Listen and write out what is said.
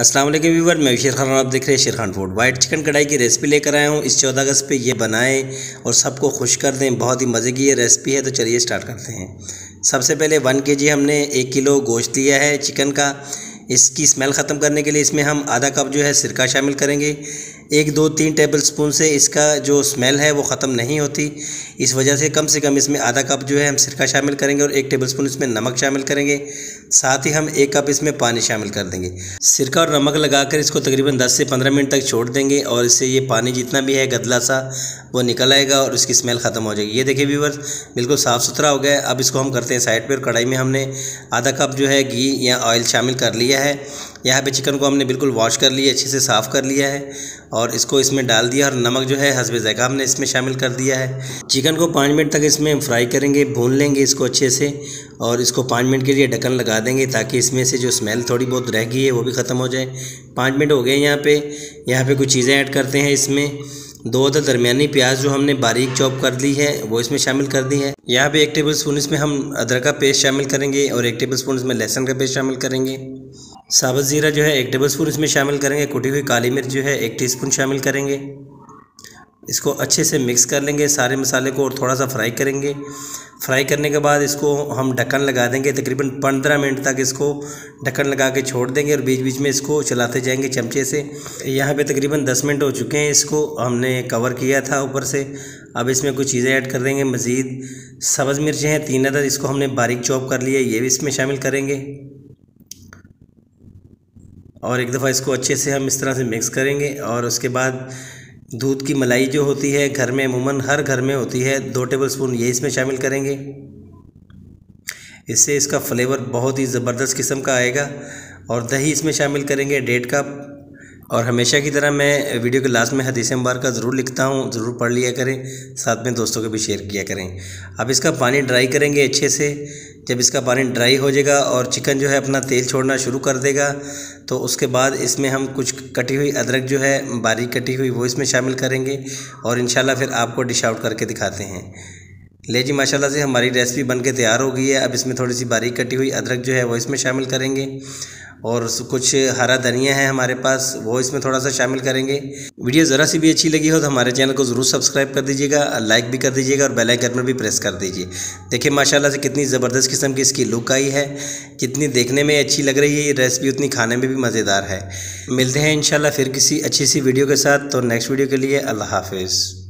अस्सलाम वालेकुम व्यूअर, मैं शेर खान और आप देख रहे हैं शेर खान फूड। वाइट चिकन कढ़ाई की रेसिपी लेकर आया हूँ। इस 14 अगस्त पे ये बनाएं और सबको खुश कर दें। बहुत ही मज़े की ये रेसिपी है, तो चलिए स्टार्ट करते हैं। सबसे पहले 1 kg हमने 1 किलो गोश्त लिया है चिकन का। इसकी स्मेल ख़त्म करने के लिए इसमें हम आधा कप जो है सिरका शामिल करेंगे। 1, 2, 3 टेबल स्पून से इसका जो स्मेल है वो ख़त्म नहीं होती, इस वजह से कम इसमें आधा कप जो है हम सिरका शामिल करेंगे और 1 टेबल स्पून इसमें नमक शामिल करेंगे। साथ ही हम 1 कप इसमें पानी शामिल कर देंगे। सिरका और नमक लगाकर इसको तकरीबन 10 से 15 मिनट तक छोड़ देंगे और इससे ये पानी जितना भी है गदला सा वो निकल आएगा और इसकी स्मेल ख़त्म हो जाएगी। ये देखिए व्यूअर्स, बिल्कुल साफ़ सुथरा हो गया है। अब इसको हम करते हैं साइड पर। कढ़ाई में हमने आधा कप जो है घी या ऑयल शामिल कर लिया है। यहाँ पे चिकन को हमने बिल्कुल वॉश कर लिया, अच्छे से साफ़ कर लिया है और इसको इसमें डाल दिया और नमक जो है हस्बे ज़ायक़ा हमने इसमें शामिल कर दिया है। चिकन को 5 मिनट तक इसमें फ्राई करेंगे, भून लेंगे इसको अच्छे से और इसको 5 मिनट के लिए ढक्कन लगा देंगे ताकि इसमें से जो स्मेल थोड़ी बहुत रह गई है वो भी ख़त्म हो जाए। 5 मिनट हो गए। यहाँ पे कुछ चीज़ें ऐड करते हैं इसमें। 2 अदद दरमियानी प्याज जो हमने बारीक चॉप कर ली है वो इसमें शामिल कर दी है। यहाँ पे 1 टेबल स्पून इसमें हम अदरक का पेस्ट शामिल करेंगे और 1 टेबल स्पून इसमें लहसुन का पेस्ट शामिल करेंगे। साबुत ज़ीरा जो है 1 टेबल स्पून इसमें शामिल करेंगे। कुटी हुई काली मिर्च जो है 1 टीस्पून शामिल करेंगे। इसको अच्छे से मिक्स कर लेंगे सारे मसाले को और थोड़ा सा फ्राई करेंगे। फ्राई करने के बाद इसको हम ढक्कन लगा देंगे। तकरीबन 15 मिनट तक इसको ढक्कन लगा के छोड़ देंगे और बीच बीच में इसको चलाते जाएंगे चमचे से। यहाँ पे तकरीबन 10 मिनट हो चुके हैं। इसको हमने कवर किया था ऊपर से। अब इसमें कुछ चीज़ें ऐड कर देंगे मज़ीद। सब्ज़ मिर्चें हैं 3 अदद, इसको हमने बारीक चॉप कर लिया, ये भी इसमें शामिल करेंगे और एक दफ़ा इसको अच्छे से हम इस तरह से मिक्स करेंगे। और उसके बाद दूध की मलाई जो होती है घर में, अमूमन हर घर में होती है, 2 टेबल स्पून ये इसमें शामिल करेंगे। इससे इसका फ्लेवर बहुत ही ज़बरदस्त किस्म का आएगा। और दही इसमें शामिल करेंगे 1.5 कप। और हमेशा की तरह मैं वीडियो के लास्ट में हदीस मुबारक ज़रूर लिखता हूँ, ज़रूर पढ़ लिया करें, साथ में दोस्तों को भी शेयर किया करें। अब इसका पानी ड्राई करेंगे अच्छे से। जब इसका पानी ड्राई हो जाएगा और चिकन जो है अपना तेल छोड़ना शुरू कर देगा तो उसके बाद इसमें हम कुछ कटी हुई अदरक जो है बारीक कटी हुई वो इसमें शामिल करेंगे और इंशाल्लाह फिर आपको डिश आउट करके दिखाते हैं। ले जी, माशाल्लाह से हमारी रेसिपी बनके तैयार हो गई है। अब इसमें थोड़ी सी बारीक कटी हुई अदरक जो है वो इसमें शामिल करेंगे और कुछ हरा धनिया है हमारे पास, वो इसमें थोड़ा सा शामिल करेंगे। वीडियो ज़रा सी भी अच्छी लगी हो तो हमारे चैनल को ज़रूर सब्सक्राइब कर दीजिएगा, लाइक भी कर दीजिएगा और बेल आइकन पर भी प्रेस कर दीजिए। देखिए माशाल्लाह से कितनी ज़बरदस्त किस्म की इसकी लुक आई है। जितनी देखने में अच्छी लग रही है ये रेसिपी उतनी खाने में भी मज़ेदार है। मिलते हैं इंशाल्लाह फिर किसी अच्छी सी वीडियो के साथ। तो नेक्स्ट वीडियो के लिए अल्लाह हाफिज़।